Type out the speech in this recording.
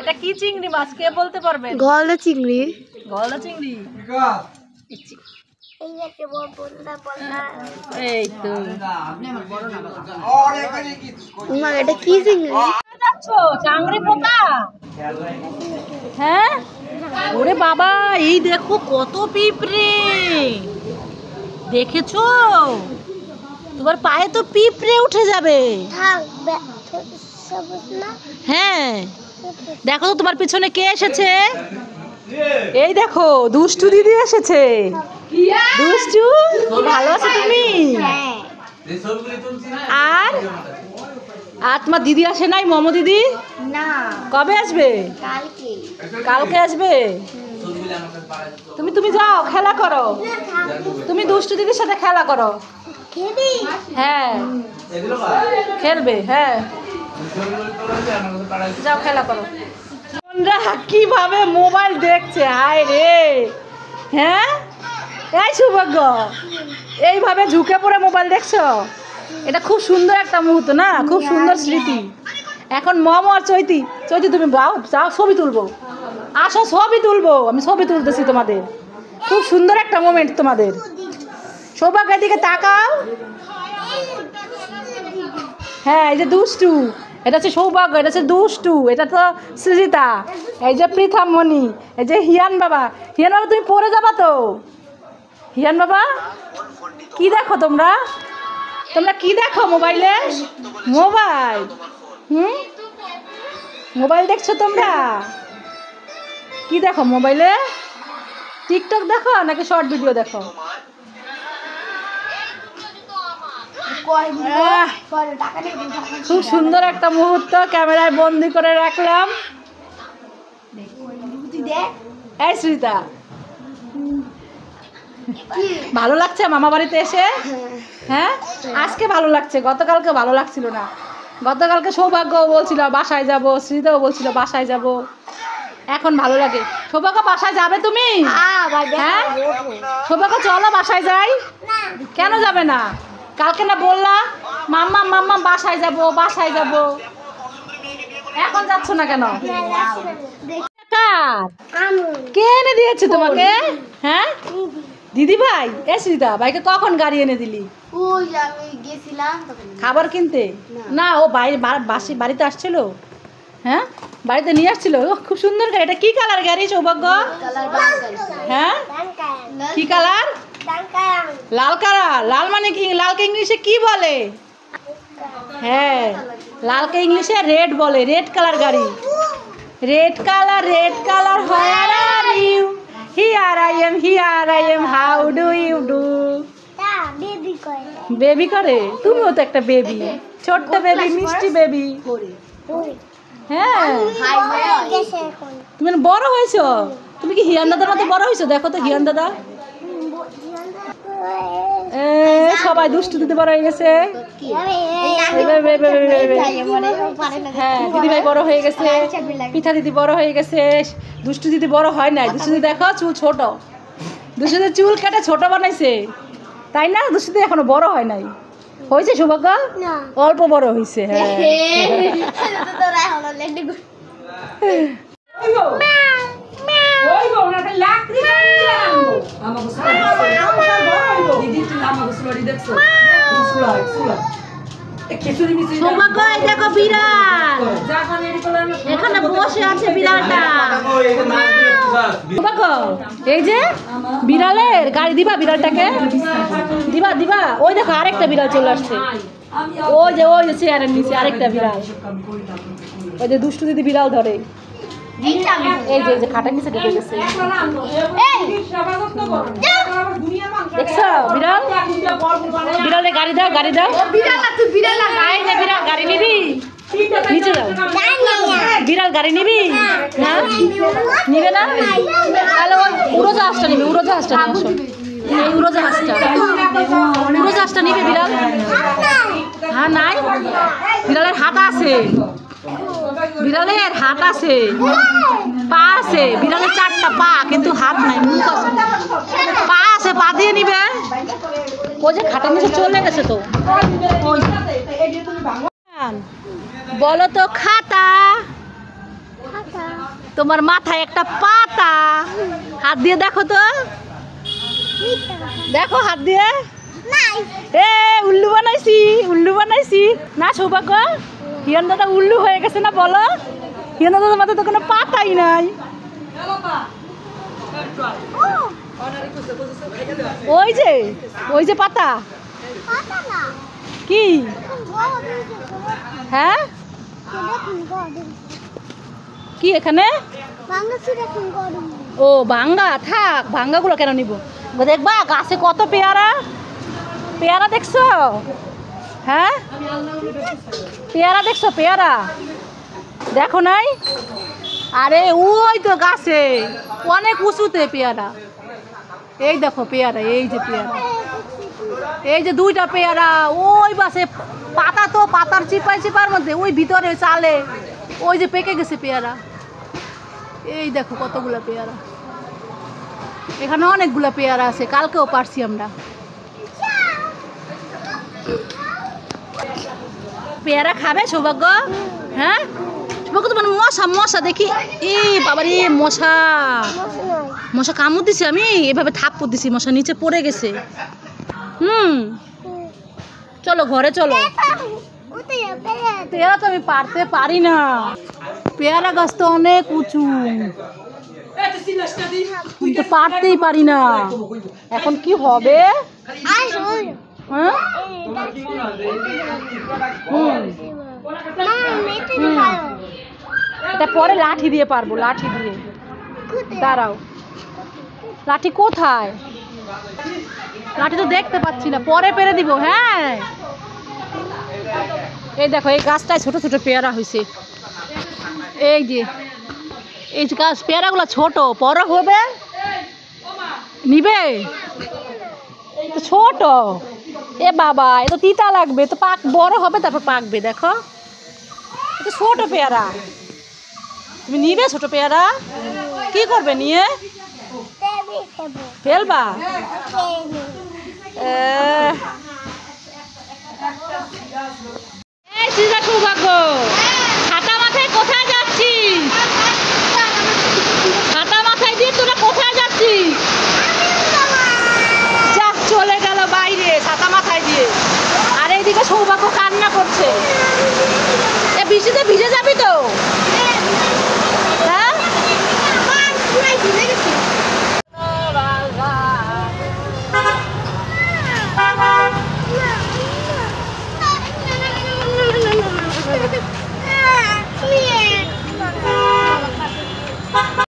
এটা কি চিংড়ি মাছ কে বলতে পারবে? গলদা চিংড়ি। গলদা চিংড়ি। এই তো এটা কি চিংড়ি? চাংড়ি পোকা। হ্যাঁ ওরে বাবা, এই দেখো কত পিঁপড়ে, দেখেছো? তোমার পায়ে তো পিঁপড়ে উঠে যাবে। হ্যাঁ দেখো তো তোমার পিছনে কে এসেছে। এই দেখো দুষ্টু দিদি এসেছে। দুষ্টু ভালো আছো তুমি? আর আর তোমার দিদি আসে নাই? মমো দিদি না, কবে আসবে? কালকে আসবে। তুমি তুমি যাও খেলা করো, তুমি দুষ্টু দিদির সাথে খেলা করো। হ্যাঁ খেলবে, হ্যাঁ যাও খেলা করো। কিভাবে মোবাইল দেখছে, হায় রে। হ্যাঁ এই সৌভাগ্য, এইভাবে ঝুঁকে পড়ে মোবাইল দেখছো? এটা খুব সুন্দর একটা মুহূর্ত না, খুব সুন্দর স্মৃতি। এখন মম আর চৈতি, চৈতি তুমি যাও যাও ছবি তুলবো, আসো ছবি তুলবো, আমি ছবি তুলতেছি তোমাদের। খুব সুন্দর একটা মোমেন্ট তোমাদের। সৌভাগ্যের দিকে তাকাও। হ্যাঁ এই যে দুষ্টু, এটা হচ্ছে সৌভাগ্য, এটা হচ্ছে দুষ্টু, এটা তো সৃজিতা, এই যে পৃথামণি, এই যে হিয়ান বাবা। হিয়ান বাবা তুমি পড়ে যাবা তো। হিয়ান বাবা কি দেখো তোমরা? তোমরা কি দেখো মোবাইলে? মোবাইল মোবাইল দেখছো তোমরা? কি দেখো মোবাইলে? টিকটক দেখো নাকি শর্ট ভিডিও দেখো? খুব সুন্দর একটা মুহূর্ত ক্যামেরায় বন্দি করে রাখলাম। এই শ্রীতা ভালো লাগছে মামা বাড়িতে এসে? হ্যাঁ আজকে ভালো লাগছে, গতকালকে ভালো লাগছিল না। গতকালকে সৌভাগ্য বলছিল বাসায় যাব, শ্রীতাও বলছিল বাসায় যাব, এখন ভালো লাগে। সৌভাগ্য বাসায় যাবে তুমি? হ্যাঁ সৌভাগ্য চলো বাসায় যাই। কেন যাবে না? কালকে না বললা মাম্মা মাম্মা বাসায় যাব বাসায় যাব, এখন যাচ্ছ না কেন? কে এনে দিয়েছে তোমাকে? হ্যাঁ দিদি ভাই। এ শ্রীতা ভাইকে কখন গাড়ি এনে দিলি? খাবার কিনতে? না ও বাড়িতে আসছিল। হ্যাঁ বাড়িতে নিয়ে আসছিল। খুব সুন্দর গাড়ি। এটা কি কালার গাড়ি সৌভাগ্য? হ্যাঁ কি কালার? লাল কালার। লাল মানে কি? লালকে ইংলিশে কি বলে? হ্যাঁ লালকে ইংলিশে রেড বলে। রেড কালার গাড়ি। Red colour, red colour, where are you? Here I am, here I am, how do you do? Baby করে? তুমিও তো একটা বেবি, ছোট্ট বেবি, মিষ্টি বেবি। হ্যাঁ তুমি বড় হয়েছো। তুমি কি হিয়ান দাদার মতো বড় হয়েছো? দেখো তো হিয়ান দাদা, সবাই দুষ্টু দিদি বড় হয়ে গেছে। হ্যাঁ দিদিভাই বড় হয়ে গেছে, পিঠা দিদি বড় হয়ে গেছে, দুষ্টু দিদি বড় হয় নাই। দুষ্টু দিদি দেখো চুল ছোট, দুষ্টু দিদি চুল কেটে ছোট বানাইছে, তাই না? দুষ্টু দিদি এখনো বড় হয় নাই। হয়েছে সৌভাগ্য? অল্প বড় হয়েছে। হ্যাঁ সৌভাগ্য দেখো বিড়াল এখানে বসে আছে। বিড়ালটা সৌভাগ্য এই যে বিড়ালের গাড়ি দিবা, বিড়ালটাকে দিবা দিবা। ওই দেখো আরেকটা বিড়াল চলে আসছে। ওই যে চেয়ারের নিচে আরেকটা বিড়াল। ওই যে দুষ্টু দিদি বিড়াল ধরে। এই যে খাটের নিচে ঢুকে গেছে। দেখছো বিড়াল? বিড়ালে গাড়ি দাও, গাড়ি দাও। বিড়াল গাড়ি নিবি? নিচে যাও। বিড়াল গাড়ি নিবি? হ্যাঁ নিবে না? তাহলে ওই উড়োজাহাজটা নিবি। উড়োজাহাজটা নিয়ে আসো। এই উড়োজাহাজটা নিবে বিড়াল? হ্যাঁ নাই, বিড়ালের হাত আছে, বিড়ালের হাত আছে, পা আছে। বিড়ালের 4টা পা কিন্তু হাত নাই, মুখ আছে। পা আছে, পা দিয়ে নিবে। ওই যে খাটের নিচে চলে গেছে তো। বলো তো খাতা তোমার মাথায় একটা পাতা, হাত দিয়ে দেখো তো, দেখো হাত দিয়ে। এ উল্লু বানাইছি, উল্লু বানাইছি না সৌভাগ্য? হিয়ন দাদা উল্লু হয়ে গেছে না বলো? হিয়ন দাদার মাথায় তো কোনো পাতাই নাই। ওই যে, ওই যে পাতা কি? হ্যাঁ কি এখানে? ও ভাঙ্গা, থাক ভাঙ্গাগুলো কেন নিব? দেখবা গাছে কত পেয়ারা, পেয়ারা দেখছো? হ্যাঁ পেয়ারা দেখছো? পেয়ারা দেখো নাই? আরে ওই তো গাছে অনেক উঁচুতে পেয়ারা। এই দেখো পেয়ারা, এই যে পেয়ারা, এই যে দুইটা পেয়ারা ওই বাসে। পাতা তো পাতার চিপাই চিপার মধ্যে ওই ভিতরে চালে ওই যে পেকে গেছে পেয়ারা। এই দেখো কতগুলা পেয়ারা, এখানে অনেকগুলা পেয়ারা আছে, কালকেও পারছি আমরা। পেয়ারা খাবে সৌভাগ্য? হ্যাঁ সৌভাগ্য তোমার মশা, মশা দেখি। এই বাবা রে মশা, মশা কামড় দিছি আমি, এভাবে থাপ্পড় দিছি, মশা নিচে পড়ে গেছে। চলো ঘরে চলো। পেয়ারা তো আমি পারতে পারি না, পেয়ারা গাছ তো অনেক উঁচু, তো পারতেই পারি না। এখন কি হবে? এটা পরে লাঠি দিয়ে পারবো, লাঠি দিয়ে। দাঁড়াও, লাঠি কোথায়? লাঠি তো দেখতে পাচ্ছি না, পরে পেরে দিব। হ্যাঁ এই দেখো এই গাছটায় ছোট ছোট পেয়ারা হয়েছে। এই যে এই গাছ পেয়ারাগুলো ছোট, বড় হবে নিবে তো ছোট। এ বাবা এ তো তিতা লাগবে, তো পাক বড় হবে তারপর পাকবে। দেখো এটা ছোট পেয়ারা, তুমি নিবে ছোট পেয়ারা? কি করবে নিয়ে? ফেলবা? সৌভাগ্য ছাতা মাথায় কোথায় যাচ্ছিস? ছাতা মাথায় দিয়ে তোরা কোথায় যাচ্ছিস? যা চলে গেল বাইরে ছাতা মাথায় দিয়ে। আর এইদিকে সৌভাগ্য কান্না করছে। এ বৃষ্টিতে ভিজে যাবি